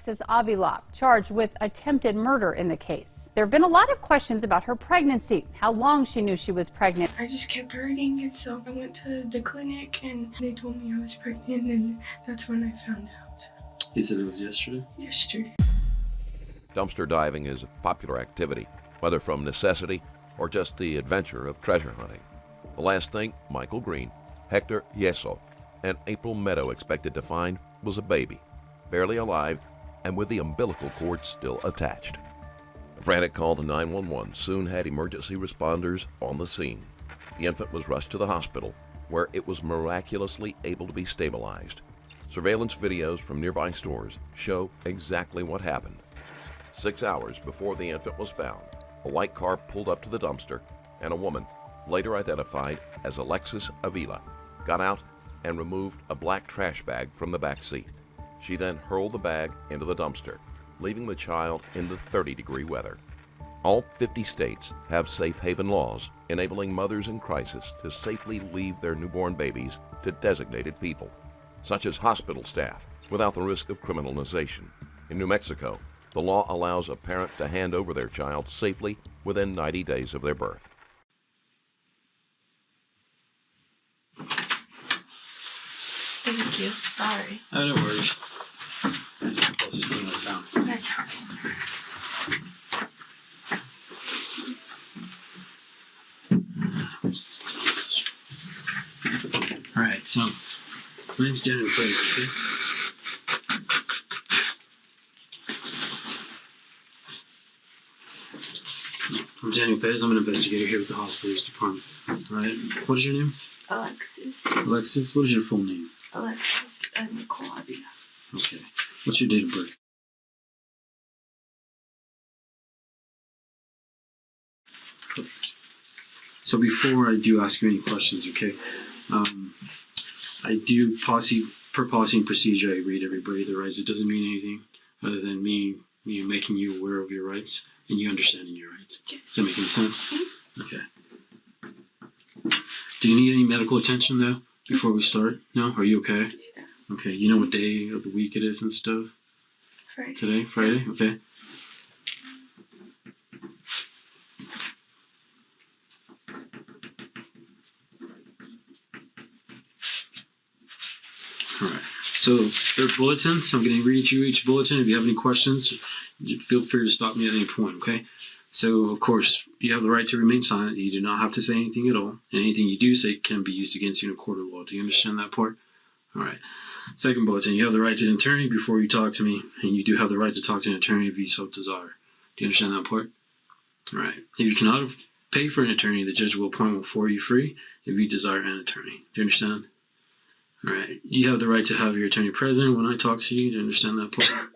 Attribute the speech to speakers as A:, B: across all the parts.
A: Alexis Avila, charged with attempted murder in the case. There have been a lot of questions about her pregnancy, how long she knew she was pregnant.
B: I just kept hurting, and so I went to the clinic, and they told me I was pregnant, and that's when I found out.
C: You said it was yesterday?
B: Yesterday.
D: Dumpster diving is a popular activity, whether from necessity or just the adventure of treasure hunting. The last thing Michael Green, Hector Yeso, and April Meadow expected to find was a baby, barely alive and with the umbilical cord still attached. A frantic call to 911 soon had emergency responders on the scene. The infant was rushed to the hospital, where it was miraculously able to be stabilized. Surveillance videos from nearby stores show exactly what happened. 6 hours before the infant was found, a white car pulled up to the dumpster, and a woman, later identified as Alexis Avila, got out and removed a black trash bag from the back seat. She then hurled the bag into the dumpster, leaving the child in the 30-degree weather. All 50 states have safe haven laws enabling mothers in crisis to safely leave their newborn babies to designated people, such as hospital staff, without the risk of criminalization. In New Mexico, the law allows a parent to hand over their child safely within 90 days of their birth.
B: Thank you. Sorry.
C: Oh, no worries. Closest thing I found.
B: That's
C: Alright, so, my name's Daniel Fraser, okay? I'm Daniel Pez. I'm an investigator here with the hospital's department. Alright, what is your name?
B: Alexis.
C: Alexis? What is your full name?
B: Alexis Avila.
C: Okay. What's your date of birth? Perfect. So before I do ask you any questions, okay, I do per policy and procedure, I read everybody their rights. It doesn't mean anything other than me making you aware of your rights and you understanding your rights. Does that make any sense? Okay. Do you need any medical attention though before we start? No? Are you okay?
B: Yeah.
C: Okay. You know what day of the week it is and stuff?
B: Friday.
C: Today? Friday? Okay. Alright. So there are bulletins. I'm going to read you each bulletin. If you have any questions, feel free to stop me at any point, okay? So, of course, you have the right to remain silent. You do not have to say anything at all. And anything you do say can be used against you in a court of law. Do you understand that part? All right. Second bulletin, you have the right to an attorney before you talk to me, and you do have the right to talk to an attorney if you so desire. Do you understand that part? All right. If you cannot pay for an attorney, the judge will appoint one for you free if you desire an attorney. Do you understand? All right. You have the right to have your attorney present when I talk to you. Do you understand that part?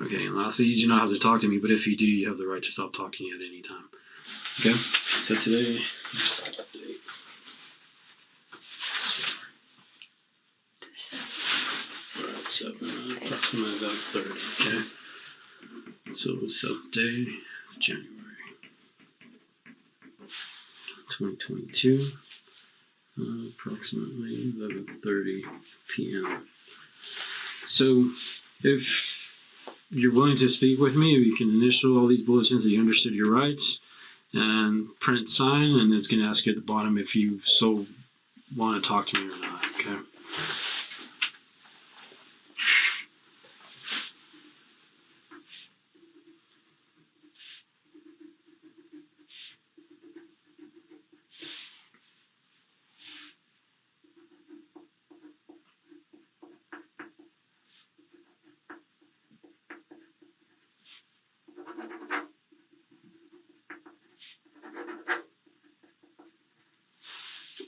C: Okay, and lastly, you do not have to talk to me, but if you do, you have the right to stop talking at any time. Okay? So today, approximately about 30, okay? So 7th day, January 2022, approximately 11:30 p.m. So, if you're willing to speak with me, if you can initial all these bulletins that you understood your rights, and print sign, and it's going to ask you at the bottom if you so want to talk to me or not, okay?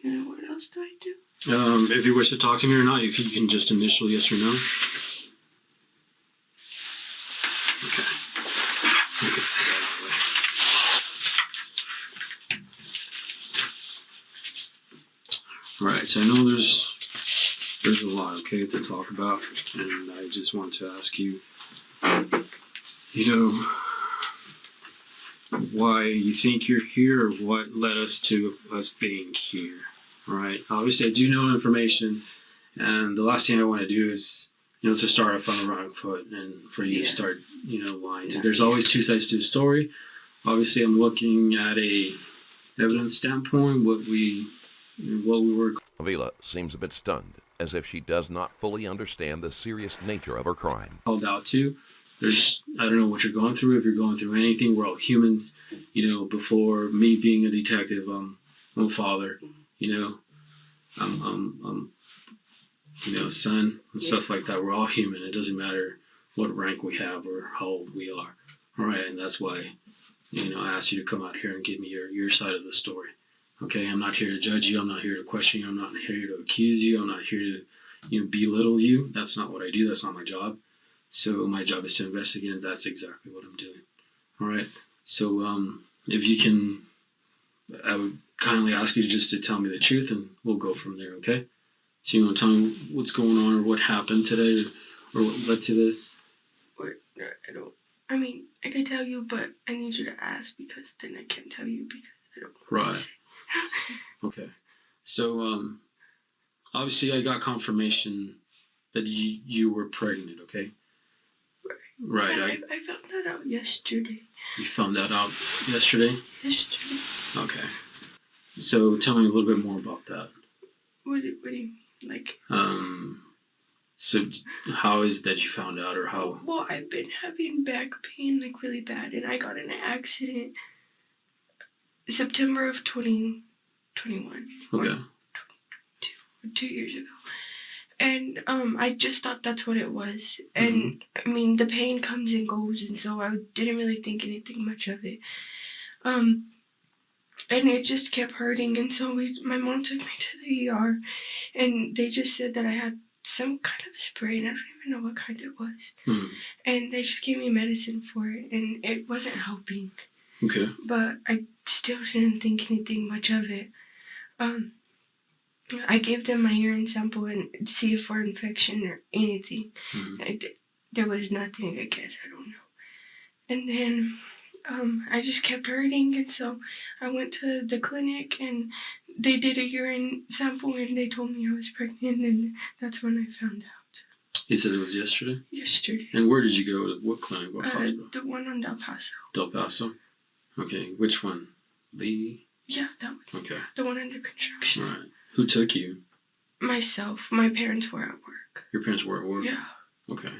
B: And what else do I do?
C: If you wish to talk to me or not, you can just initial yes or no. Okay. Okay. Alright, so I know there's a lot, okay, to talk about, and I just want to ask you, why you think you're here, or what led us to us being here. Alright, obviously I do know information, and the last thing I want to do is, to start off on the wrong foot and for you to
B: Yeah.
C: start, lying. There's always two sides to the story. Obviously, I'm looking at a evidence standpoint, what we were
D: Avila seems a bit stunned, as if she does not fully understand the serious nature of her crime.
C: called out to. I don't know what you're going through. If you're going through anything, we're all humans. Before me being a detective, I'm a father. I'm son and stuff like that. We're all human. It doesn't matter what rank we have or how old we are. All right, and that's why, I asked you to come out here and give me your side of the story. Okay, I'm not here to judge you. I'm not here to question you. I'm not here to accuse you. I'm not here to, belittle you. That's not what I do. That's not my job. So my job is to investigate, and that's exactly what I'm doing. All right. So if you can, I would kindly ask you just to tell me the truth, and we'll go from there. Okay. So you want to tell me what's going on or what happened today or what led to this?
B: I don't. I mean, I can tell you, but I need you to ask because then I can't tell you because I don't.
C: Right. Okay. So obviously I got confirmation that you were pregnant. Okay. Right.
B: I found that out yesterday.
C: You found that out yesterday?
B: Yesterday.
C: Okay. So tell me a little bit more about that.
B: What do you mean? Like?
C: So how is it that you found out, or how?
B: Well, I've been having back pain like really bad, and I got in an accident September of 2021.
C: Okay.
B: 2 years ago. And I just thought that's what it was. And I mean, the pain comes and goes, and so I didn't really think anything much of it. And it just kept hurting, and so my mom took me to the ER, and they just said that I had some kind of spray, and I don't even know what kind it was. And they just gave me medicine for it, and it wasn't helping.
C: Okay.
B: But I still didn't think anything much of it. I gave them my urine sample and see if for infection or anything. There was nothing, I guess, I don't know. And then I just kept hurting, and so I went to the clinic, and they did a urine sample, and they told me I was pregnant, and that's when I found out.
C: You said it was yesterday?
B: Yesterday.
C: And where did you go? What clinic? What hospital?
B: The one on Del Paso.
C: Del Paso? Okay. Which one?
B: Yeah, that one.
C: Okay.
B: The one under construction.
C: All right. Who took you?
B: Myself. My parents were at work.
C: Your parents were at work?
B: Yeah.
C: Okay.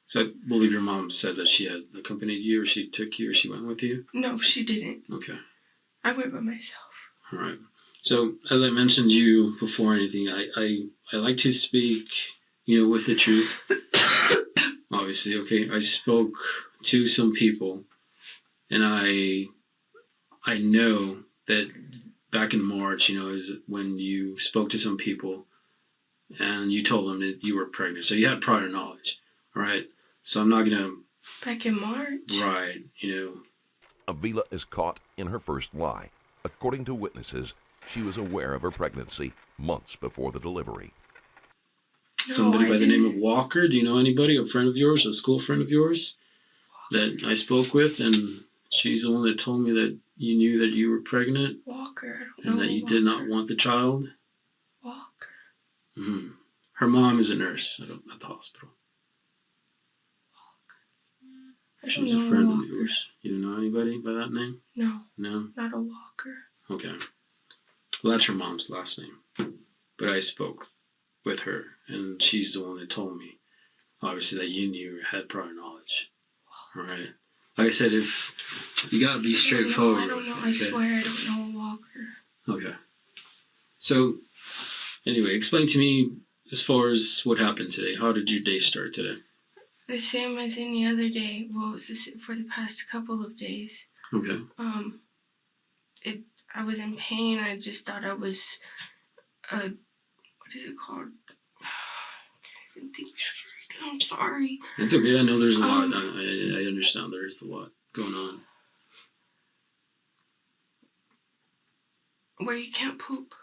C: So I believe your mom said that she had accompanied you, or she took you, or she went with you?
B: No, she didn't.
C: Okay.
B: I went by myself.
C: All right. So as I mentioned to you before anything, I like to speak, with the truth. Obviously, okay. I spoke to some people, and I know that back in March, is when you spoke to some people and you told them that you were pregnant. So you had prior knowledge. All right. So I'm not going to.
B: Back in March?
C: Right.
D: Avila is caught in her first lie. According to witnesses, she was aware of her pregnancy months before the delivery.
B: No,
C: Somebody by the name of
B: didn't.
C: Walker. Do you know anybody, a friend of yours, a school friend of yours that I spoke with, and she's the one that told me that you knew that you were pregnant?
B: Walker. I don't
C: And
B: know
C: that you
B: Walker.
C: did not want the child?
B: Walker.
C: Her mom is a nurse at the hospital.
B: I
C: She
B: don't
C: was a
B: know
C: friend
B: Walker.
C: of yours. You don't know anybody by that name?
B: No,
C: No?
B: not a Walker.
C: Okay. Well, that's her mom's last name. But I spoke with her, and she's the one that told me, obviously, that you knew or had prior knowledge. All right. Like I said, if you got to be straightforward.
B: I don't know.
C: Okay?
B: I swear I don't know a Walker.
C: Okay. So, anyway, explain to me as far as what happened today. How did your day start today?
B: The same as any other day. Well, for the past couple of days.
C: Okay.
B: I was in pain. I just thought I was, what is it called? I can't even think straight. I'm sorry.
C: It's okay. I know there's a lot. I understand there's a lot going on.
B: Where you can't poop.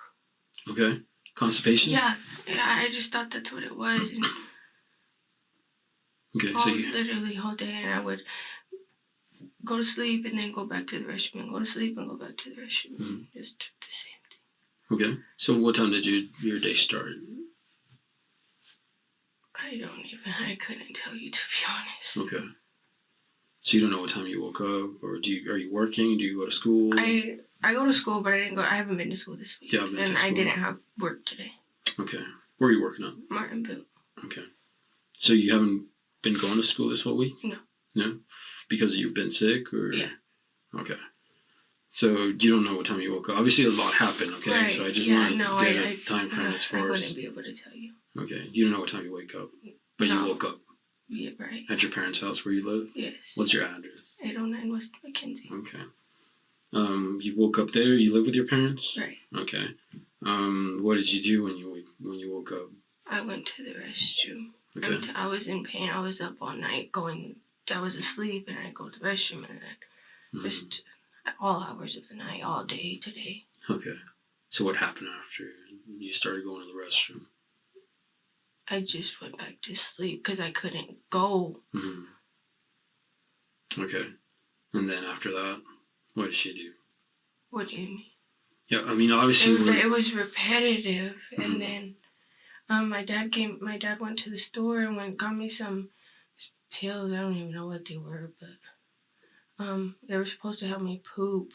C: Okay. Constipation?
B: Yeah, I just thought that's what it was. And
C: Okay. So
B: literally whole day, and I would go to sleep and then go back to the restroom, and go to sleep and go back to the restroom. Just the same thing.
C: okay. So what time did your day start?
B: I couldn't tell you, to be honest.
C: Okay. So you don't know what time you woke up, or are you working? Do you go to school?
B: I go to school, but I haven't been to school this week.
C: Yeah,
B: and I didn't have work today.
C: Okay. Where are you working at?
B: Martinville.
C: Okay. So you haven't been going to school this whole week?
B: No.
C: No? Because you've been sick, or?
B: Yeah.
C: Okay. So you don't know what time you woke up. Obviously a lot happened, okay?
B: Right.
C: So I just
B: Yeah,
C: want to
B: no,
C: get a time frame as
B: I
C: far as...
B: wouldn't be able to tell you.
C: Okay. You don't know what time you wake up, but
B: No.
C: you woke up.
B: Yeah, right.
C: At your parents' house where you live?
B: Yes.
C: What's your address?
B: 809 West Mackenzie.
C: Okay. You woke up there? You live with your parents?
B: Right.
C: Okay. What did you do when you woke up?
B: I went to the restroom.
C: Okay.
B: I was in pain. I was up all night I was asleep, and I go to the restroom, and just all hours of the night, all day today.
C: Okay. So what happened after you started going to the restroom?
B: I just went back to sleep because I couldn't go.
C: Okay. And then after that, what did she do?
B: What do you mean?
C: Yeah, I mean, obviously...
B: It was repetitive, and then my dad went to the store and got me some pills. I don't even know what they were, but they were supposed to help me poop.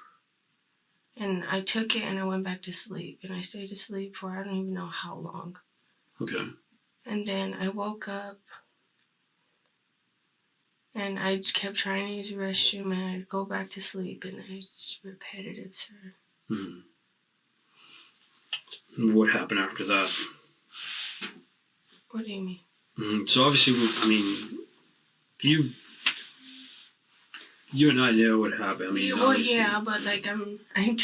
B: And I took it, and I went back to sleep, and I stayed asleep for I don't even know how long.
C: Okay.
B: And then I woke up, and I just kept trying to use the restroom, and I'd go back to sleep, and it's just repetitive, sir.
C: What happened after that?
B: What do you mean?
C: So obviously, I mean, you and I know what happened. I mean,
B: well, yeah, but like I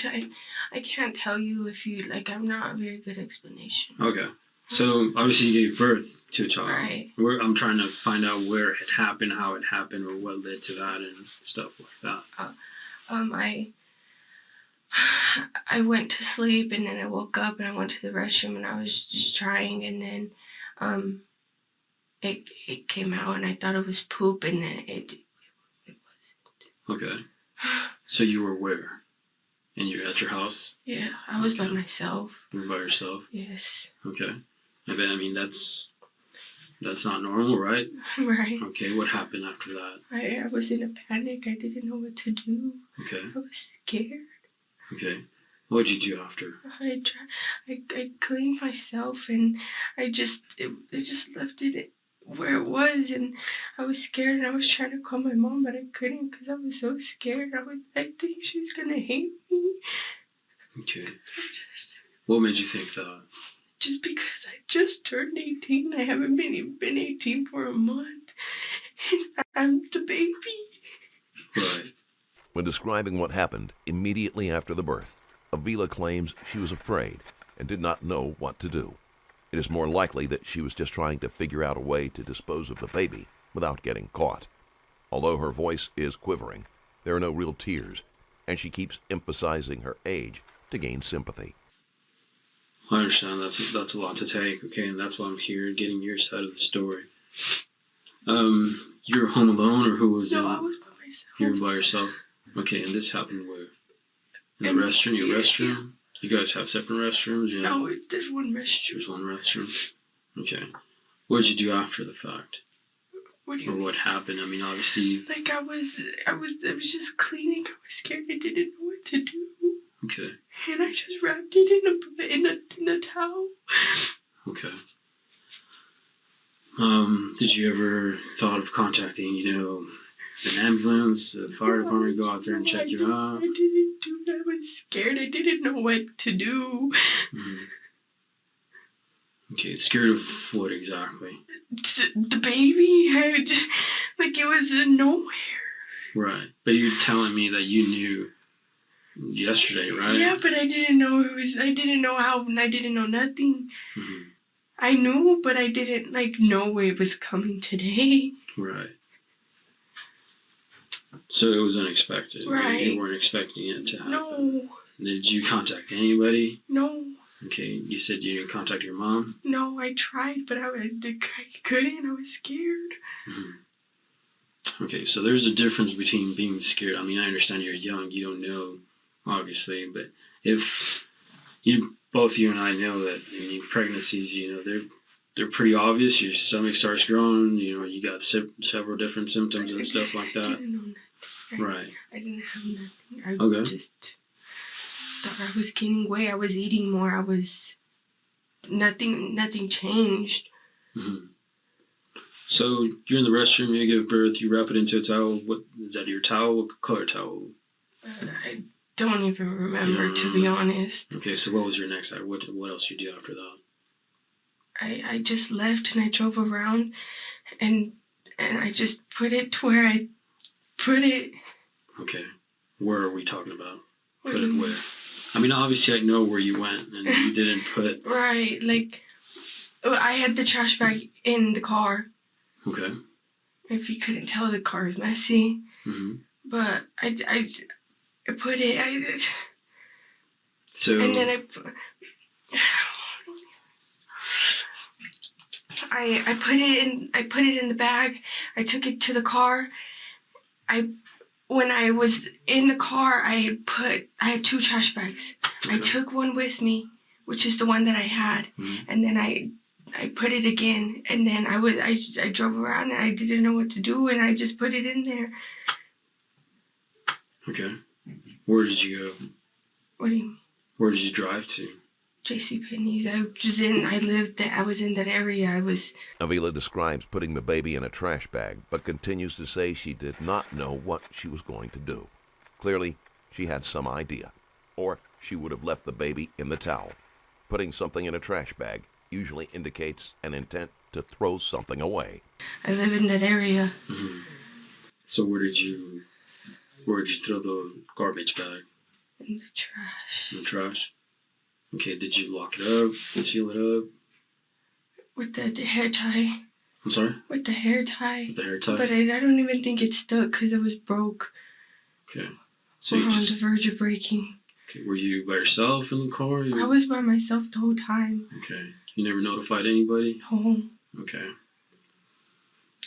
B: can't tell you if you like. I'm not a very good explanation.
C: Okay. So obviously you gave birth to a child.
B: Right.
C: I'm trying to find out where it happened, how it happened, or what led to that and stuff like that.
B: I went to sleep, and then I woke up, and I went to the restroom, and I was just trying, and then it came out, and I thought it was poop, and then it wasn't.
C: Okay. So you were where? At your house?
B: Yeah, I was by myself.
C: You were by yourself?
B: Yes.
C: Okay. I mean, that's not normal, right?
B: Right.
C: Okay, what happened after that?
B: I was in a panic. I didn't know what to do.
C: Okay.
B: I was scared.
C: Okay. What did you do after?
B: I cleaned myself, and I just left it where it was, and I was scared, and I was trying to call my mom, but I couldn't because I was so scared. I think she's gonna hate me.
C: Okay. What made you think that?
B: Just because I just turned 18. I haven't been 18 for a month. And I'm the baby.
C: Right.
D: When describing what happened immediately after the birth, Avila claims she was afraid and did not know what to do. It is more likely that she was just trying to figure out a way to dispose of the baby without getting caught. Although her voice is quivering, there are no real tears, and she keeps emphasizing her age to gain sympathy.
C: I understand that's a lot to take, okay, and that's why I'm here, getting your side of the story. You're home alone, or who was
B: No, I was by myself.
C: You were by yourself? Okay, and this happened where? In the restroom? Your restroom? You guys have separate restrooms? Yeah.
B: No, there's one restroom.
C: There's one restroom? Okay. What did you do after the fact?
B: What do you mean?
C: What happened? I mean, obviously...
B: Like, I was just cleaning. I was scared. I didn't know what to do.
C: Okay.
B: And I just wrapped it in a towel.
C: Okay. Did you ever thought of contacting, an ambulance, a fire department, go out there and check you out?
B: I didn't do that. I was scared. I didn't know what to do.
C: Okay, scared of what exactly?
B: The baby. It was nowhere.
C: Right. But you're telling me that you knew yesterday, right?
B: Yeah, but I didn't know I didn't know how, and I didn't know nothing.
C: Mm-hmm.
B: I knew, but I didn't, know it was coming today.
C: Right. So it was unexpected.
B: Right.
C: You weren't expecting it to happen.
B: No.
C: Did you contact anybody?
B: No.
C: Okay, you said you didn't contact your mom?
B: No, I tried, but I couldn't. I was scared.
C: Mm-hmm. Okay, so there's a difference between being scared. I mean, I understand you're young, you don't know, obviously, but if both you and I know that pregnancies, they're pretty obvious. Your stomach starts growing. You know, you got several different symptoms and stuff like that.
B: I didn't know nothing.
C: Right.
B: I didn't have nothing. I
C: Okay.
B: just thought I was gaining weight. I was eating more. I was nothing changed.
C: Mm-hmm. So you're in the restroom, you give birth, you wrap it into a towel. What is that? Your towel? What color towel?
B: I don't even remember, to be honest.
C: Okay, so what was your next act? What else did you do after that?
B: I just left and I drove around and I just put it to where I put it.
C: Okay, where are we talking about?
B: What
C: Put
B: do
C: it
B: you
C: where?
B: mean?
C: I mean, obviously I know where you went and you didn't put.
B: Right, like I had the trash bag in the car.
C: Okay.
B: If you couldn't tell, the car is messy.
C: Mm-hmm.
B: But I put it.
C: So.
B: And then I put it in the bag. I took it to the car. When I was in the car, I had 2 trash bags.
C: Okay.
B: I took one with me, which is the one that I had, and then I put it again, and then I drove around and I didn't know what to do, and I just put it in there.
C: Okay. Where did you go?
B: What do you mean?
C: Where did you drive to?
B: JCPenney's. I was in that area.
D: Avila describes putting the baby in a trash bag, but continues to say she did not know what she was going to do. Clearly, she had some idea, or she would have left the baby in the towel. Putting something in a trash bag usually indicates an intent to throw something away.
B: I live in that area.
C: Mm-hmm. So where did you throw the garbage bag?
B: In the trash.
C: In the trash? Okay, did you lock it up? Seal it up?
B: With the hair tie.
C: I'm sorry?
B: With the hair tie.
C: With the hair tie?
B: But I don't even think it stuck because it was broke.
C: Okay. So
B: We're on the verge of breaking.
C: Okay, were you by yourself in the car?
B: I was by myself the whole time.
C: Okay. You never notified anybody?
B: No.
C: Okay.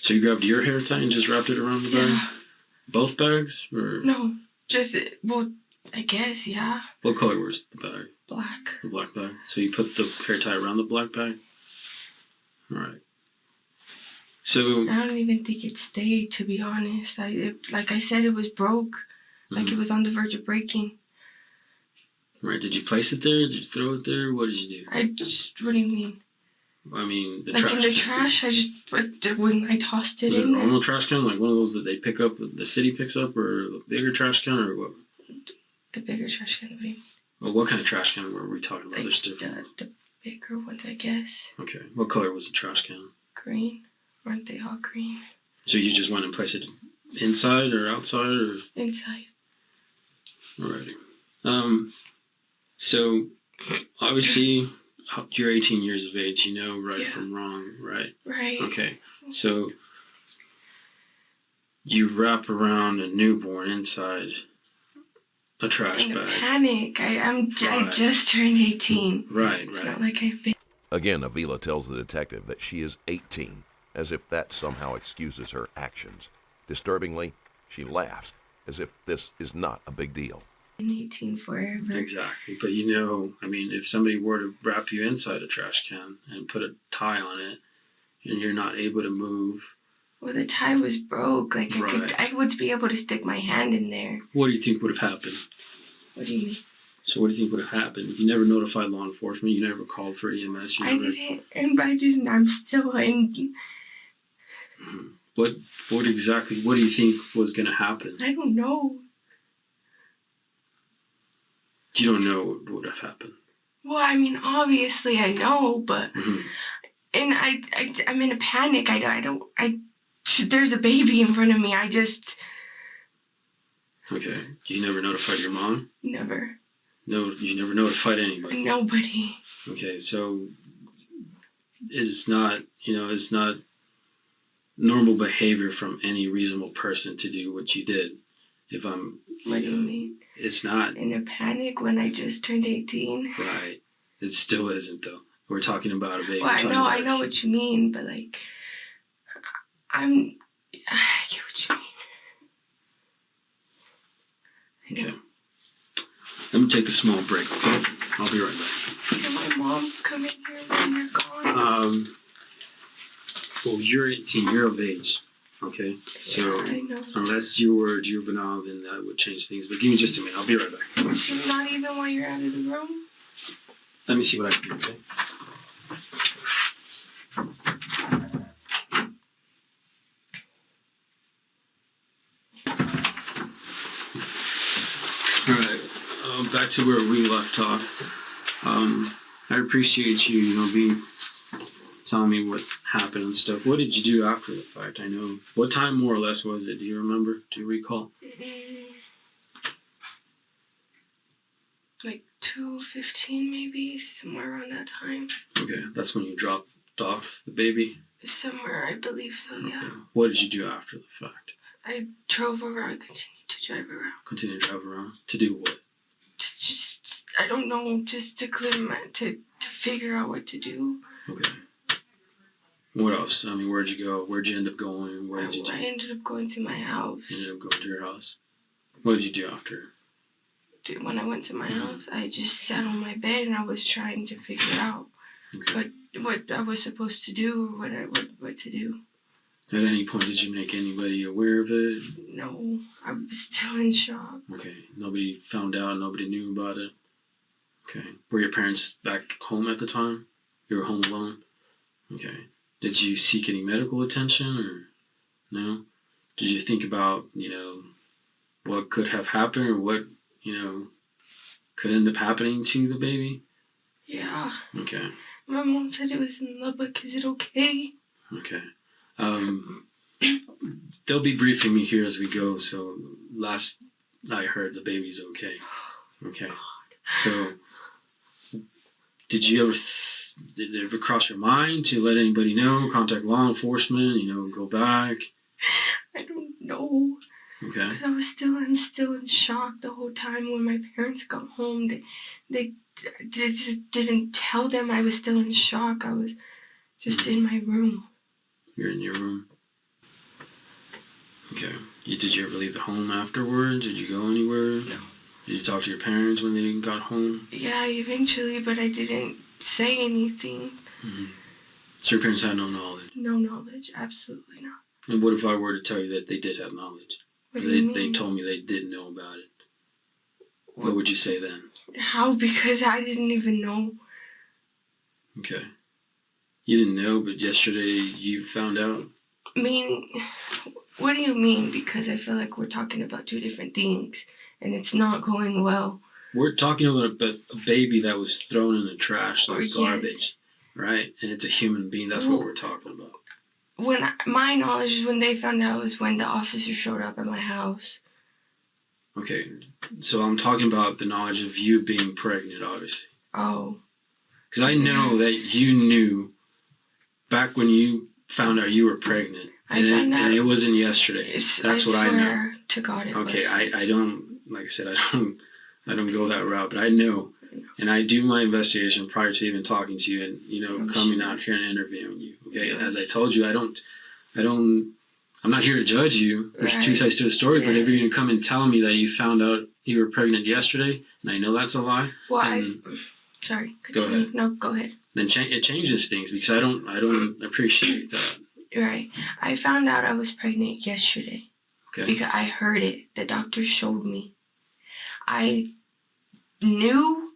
C: So you grabbed your hair tie and just wrapped it around the bag?
B: Yeah.
C: Both bags? Or?
B: No. Well, I guess, yeah.
C: What color was the bag?
B: Black.
C: The black bag. So you put the hair tie around the black bag? Alright. So...
B: I don't even think it stayed, to be honest. Like I said, it was broke. Like it was on the verge of breaking.
C: Right. Did you place it there? Did you throw it there? What did you do?
B: What do you mean?
C: I mean, the
B: like
C: trash.
B: in the trash, when I tossed it
C: Was
B: in
C: it a
B: there.
C: normal trash can? Like one of those that they pick up, the city picks up, or a bigger trash can, or what?
B: The bigger trash can be.
C: Well, what kind of trash can were we talking about?
B: Like
C: There's different.
B: the bigger ones, I guess.
C: Okay. What color was the trash can?
B: Green. Aren't they all green?
C: So you just went and placed it inside or outside, or?
B: Inside.
C: Alrighty. So obviously you're 18 years of age. You know right from wrong, right?
B: Right.
C: Okay. So you wrap around a newborn inside a trash
B: In a
C: bag.
B: panic. I just turned 18.
C: Right.
B: It's not like I've been.
D: Again, Avila tells the detective that she is 18, as if that somehow excuses her actions. Disturbingly, she laughs, as if this is not a big deal.
B: 18 forever.
C: Exactly. But you know, I mean, if somebody were to wrap you inside a trash can and put a tie on it, and you're not able to move.
B: Well, the tie was broke. Like I would be able to stick my hand in there.
C: What do you think would have happened?
B: What do you mean?
C: So what do you think would have happened? You never notified law enforcement. You never called for EMS.
B: I didn't. And I didn't. I'm still in.
C: What exactly? What do you think was going to happen?
B: I don't know.
C: You don't know what would have happened.
B: Well, I mean, obviously I know, but and I'm in a panic. There's a baby in front of me.
C: Okay. You never notified your mom?
B: Never.
C: No, you never notified anybody?
B: Nobody.
C: Okay, so it's not normal behavior from any reasonable person to do what you did.
B: What do you mean?
C: It's not.
B: In a panic when I just turned 18?
C: Right. It still isn't, though. We're talking about a baby.
B: Well, I know what you mean, but like, I get what you mean.
C: Okay. Let me take a small break, okay? I'll be right back.
B: Can my mom come in here when you're gone?
C: Well, you're 18. You're of age. Okay? So,
B: I know.
C: unless you were juvenile, then that would change things. But give me just a minute. I'll be right back.
B: Not even while you're out of the room?
C: Let me see what I can do, okay? All right. Back to where we left off. I appreciate you, being telling me what happened and stuff. What did you do after the fact? I know. What time more or less was it? Do you remember? Do you recall?
B: Like 2:15 maybe, somewhere around that time.
C: Okay, that's when you dropped off the baby?
B: Somewhere, I believe so, yeah.
C: Okay. What did you do after the fact?
B: I drove around, continued to drive around.
C: Continue to drive around? To do what?
B: Just, I don't know, just to clear to figure out what to do.
C: Okay. What else? I mean, where'd you go? Where'd you end up going? What did you do?
B: I ended up going to my house.
C: You ended up going to your house? What did you do after?
B: When I went to my house, I just sat on my bed and I was trying to figure out what I was supposed to do, what to do.
C: At any point, did you make anybody aware of it?
B: No, I was still in shock.
C: Okay. Nobody found out? Nobody knew about it? Okay. Were your parents back home at the time? You were home alone? Okay. Did you seek any medical attention or no? Did you think about, what could have happened or what, could end up happening to the baby?
B: Yeah.
C: Okay.
B: My mom said it was in love, but is it okay?
C: Okay. They'll be briefing me here as we go, so last I heard the baby's okay. Okay. So, did it ever cross your mind to let anybody know, contact law enforcement, go back?
B: I don't know.
C: Okay.
B: Because I'm still in shock the whole time. When my parents got home, they just didn't tell them I was still in shock. I was just in my room.
C: You're in your room? Okay. Did you ever leave the home afterwards? Did you go anywhere?
B: No.
C: Did you talk to your parents when they got home?
B: Yeah, eventually, but I didn't say anything.
C: Mm-hmm. So your parents had no knowledge?
B: No knowledge, absolutely not.
C: And what if I were to tell you that they did have knowledge?
B: What do you mean?
C: They told me they didn't know about it. What would you say then?
B: How? Because I didn't even know.
C: Okay. You didn't know, but yesterday you found out?
B: I mean, what do you mean? Because I feel like we're talking about two different things, and it's not going well.
C: We're talking about a baby that was thrown in the trash like
B: Yes.
C: garbage, right? And it's a human being. That's what we're talking about.
B: My knowledge is when they found out was when the officer showed up at my house.
C: Okay, so I'm talking about the knowledge of you being pregnant, obviously.
B: Oh.
C: Because I know that you knew back when you found out you were pregnant. And it wasn't yesterday. That's what I know.
B: swear to God it
C: Okay,
B: was.
C: I don't, like I said, I don't go that route, but I know. And I do my investigation prior to even talking to you and, coming out here and interviewing you. Okay, as I told you, I'm not here to judge you. There's two sides to the story, but if you're going to come and tell me that you found out you were pregnant yesterday, and I know that's a lie.
B: Well, sorry.
C: Go ahead.
B: No, go ahead.
C: Then it changes things because I don't appreciate that.
B: Right. I found out I was pregnant yesterday.
C: Okay.
B: Because I heard it. The doctor showed me. I knew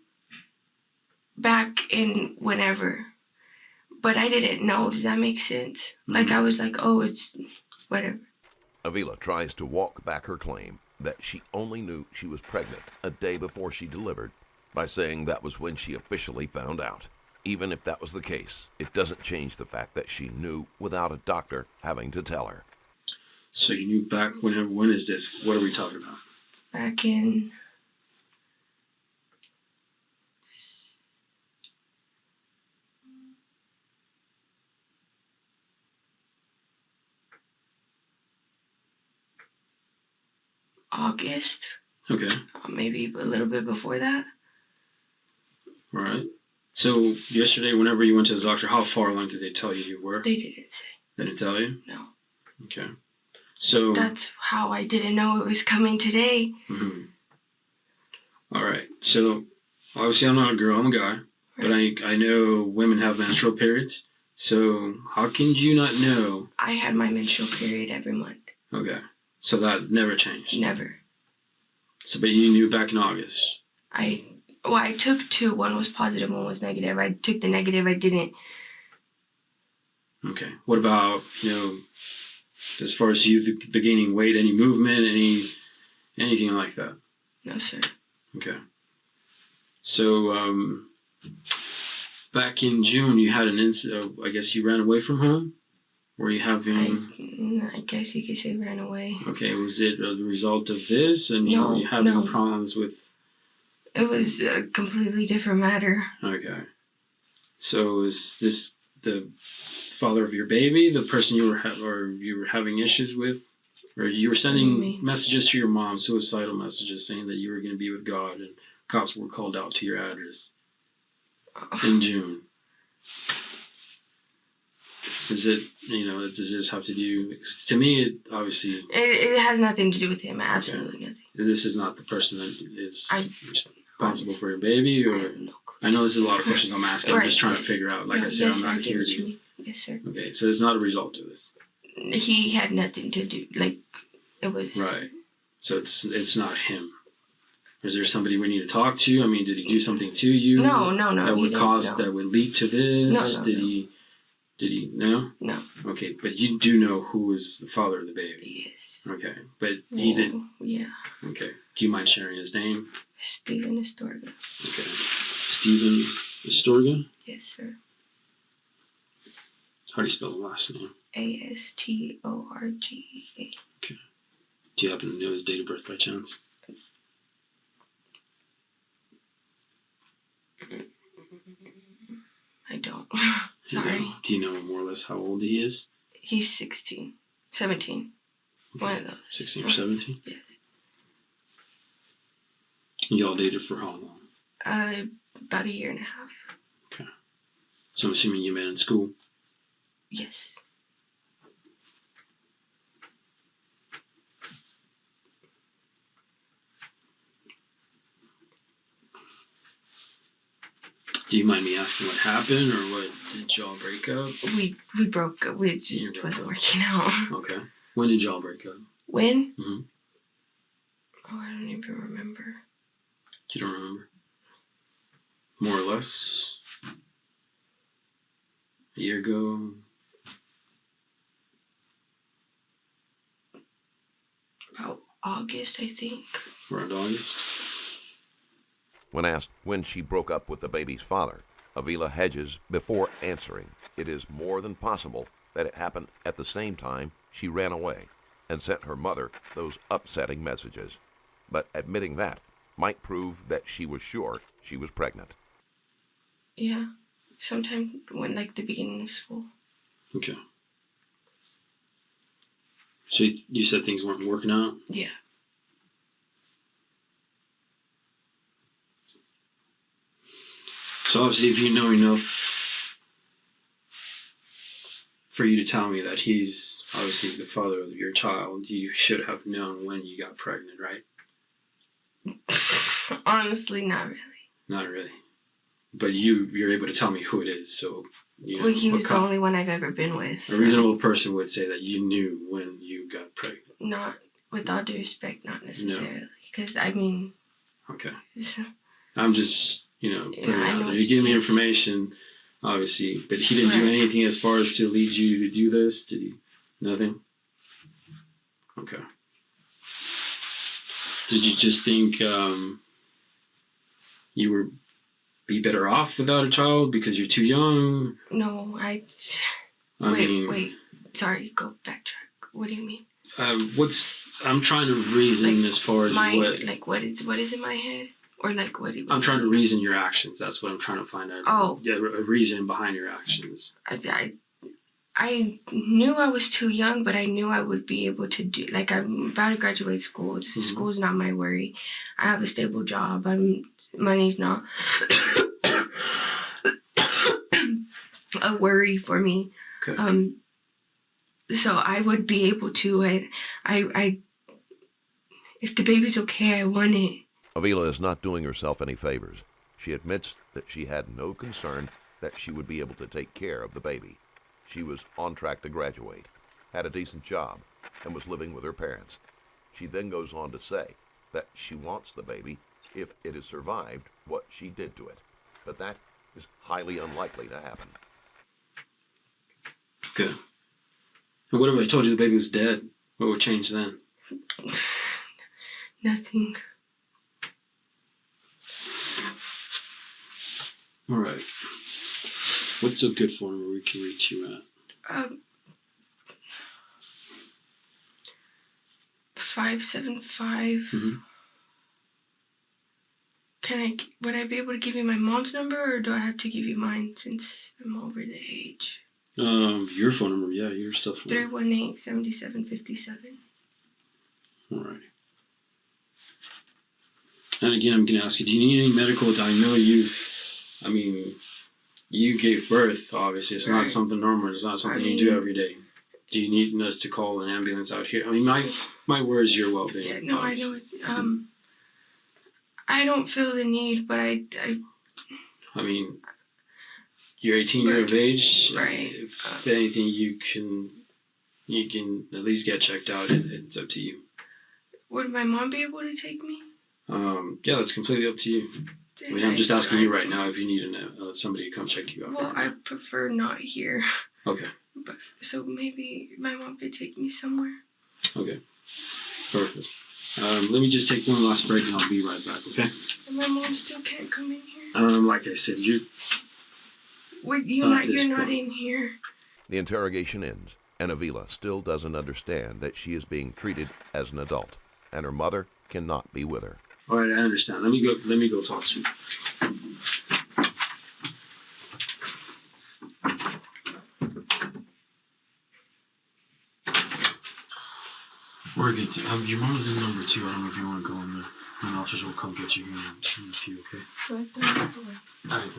B: back in whenever, but I didn't know. Does that make sense?
C: Mm-hmm.
B: Like, I was like, oh, it's whatever.
D: Avila tries to walk back her claim that she only knew she was pregnant a day before she delivered by saying that was when she officially found out. Even if that was the case, it doesn't change the fact that she knew without a doctor having to tell her.
C: So you knew back when is this? What are we talking about?
B: Back in August.
C: Okay.
B: Maybe a little bit before that.
C: All right. So yesterday, whenever you went to the doctor, how far along did they tell you you were?
B: They didn't say.
C: They didn't tell you?
B: No.
C: Okay. So
B: That's how I didn't know it was coming today.
C: Mm-hmm. All right. So obviously I'm not a girl, I'm a guy. But I know women have menstrual periods. So how can you not know?
B: I had my menstrual period every month.
C: Okay. So that never changed?
B: Never.
C: So, but you knew back in August?
B: I took two. One was positive, one was negative. I took the negative. I didn't.
C: Okay. What about, as far as you the gaining weight, any movement, anything like that?
B: No, sir.
C: Okay. So, back in June, you had an incident. I guess you ran away from home? Were you having...
B: I guess you could say ran away.
C: Okay. Was it the result of this? And
B: no,
C: were you having
B: no.
C: problems with...
B: It was a completely different matter.
C: Okay. So is this the father of your baby, the person you were having issues with? Or you were sending messages to your mom, suicidal messages, saying that you were going to be with God, and cops were called out to your address in June. Is it, does this have to do... To me, it obviously...
B: It has nothing to do with him. Absolutely nothing.
C: This is not the person that is responsible for your baby, or... I know there's a lot of questions I'm asking. I'm just trying to figure out. Like I said, I'm not here to...
B: Yes, sir.
C: Okay, so it's not a result of this.
B: He had nothing to do. Like, it was...
C: Right. So it's not him. Is there somebody we need to talk to? I mean, did he do something to you?
B: No.
C: That would lead to this?
B: No.
C: Did he? No?
B: No.
C: Okay, but you do know who is the father of the baby?
B: Yes.
C: Okay, but he didn't?
B: Yeah.
C: Okay. Do you mind sharing his name?
B: Stephen Astorga.
C: Okay. Stephen Astorga?
B: Yes, sir.
C: How do you spell the last name?
B: Astorga.
C: Okay. Do you happen to know his date of birth by chance?
B: I don't. Sorry.
C: Do you know more or less how old he is?
B: He's 16. 17.
C: Okay.
B: One of those.
C: 16 or 17?
B: Yes.
C: Y'all dated for how long?
B: About a year and a half.
C: Okay. So I'm assuming you met in school?
B: Yes.
C: Do you mind me asking what happened, or what did y'all break up?
B: We broke up. We just wasn't working out.
C: Okay. When did y'all break up?
B: When?
C: Mm-hmm.
B: Oh, I don't even remember.
C: You don't remember? More or less? A year ago?
B: About August, I think.
C: Around August?
D: When asked when she broke up with the baby's father, Avila hedges before answering. It is more than possible that it happened at the same time she ran away and sent her mother those upsetting messages. But admitting that might prove that she was sure she was pregnant.
B: Yeah. Sometime when, like, the beginning of school.
C: Okay. So you said things weren't working out?
B: Yeah.
C: So obviously, if you know enough for you to tell me that he's obviously the father of your child, you should have known when you got pregnant, right?
B: Honestly, not really.
C: Not really. But you're able to tell me who it is, so...
B: Well, he was the only one I've ever been with.
C: A reasonable person would say that you knew when you got pregnant.
B: Not, with all due respect, not necessarily. Because, I mean...
C: Okay. I'm just, putting it out there. You gave me information, obviously, but he didn't do anything as far as to lead you to do this? Did he? Nothing? Okay. Did you just think you would be better off without a child because you're too young?
B: No, Wait. Sorry, go backtrack. What do you mean?
C: I'm trying to reason as far as
B: what is in my head? Or like what?
C: I'm trying to reason your actions. That's what I'm trying to find out.
B: Oh.
C: Yeah, a reason behind your actions.
B: I knew I was too young, but I knew I would be able to do, like, I'm about to graduate school.
C: Mm-hmm.
B: School's not my worry. I have a stable job. Money's not a worry for me.
C: Okay.
B: So I would be able to, I if the baby's okay, I want it.
D: Avila is not doing herself any favors. She admits that she had no concern that she would be able to take care of the baby. She was on track to graduate, had a decent job, and was living with her parents. She then goes on to say that she wants the baby if it has survived what she did to it. But that is highly unlikely to happen.
C: Good. And what if I told you the baby was dead? What would change then?
B: Nothing.
C: All right. What's a good phone number we can reach you at?
B: 575. Would I be able to give you my mom's number, or do I have to give you mine since I'm over the age?
C: Your phone number, yeah, your stuff.
B: 318-7757.
C: All right. And again, I'm going to ask you, do you need any medical? I know you gave birth, obviously. It's not something normal. It's not something you do every day. Do you need us to call an ambulance out here? I mean, my word is your well-being.
B: Yeah, no, obviously. I know. I don't feel the need, but I
C: mean, you're 18 years of age.
B: Right.
C: If anything, you can at least get checked out. It's up to you.
B: Would my mom be able to take me?
C: Yeah, that's completely up to you. I mean, I'm just asking you right now if you need somebody to come check you out.
B: Well, I prefer not here.
C: Okay.
B: But so maybe my mom could take me somewhere.
C: Okay. Perfect. Let me just take one last break and I'll be right back, okay?
B: And my mom still can't come in here?
C: Like I said, you're
B: not in here.
D: The interrogation ends, and Avila still doesn't understand that she is being treated as an adult, and her mother cannot be with her.
C: All right, I understand. Let me go talk to you. We're good. Your mom's in number 2. I don't know if you want to go in there. And officers will come get you in a few, okay? All right.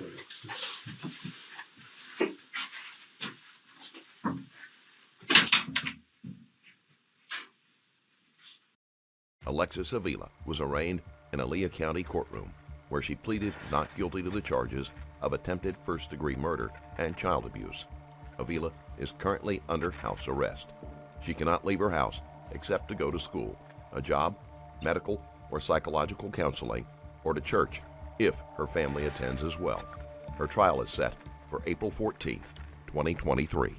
D: Alexis Avila was arraigned in a Lea County courtroom, where she pleaded not guilty to the charges of attempted first-degree murder and child abuse. Avila is currently under house arrest. She cannot leave her house except to go to school, a job, medical or psychological counseling, or to church if her family attends as well. Her trial is set for April 14th, 2023.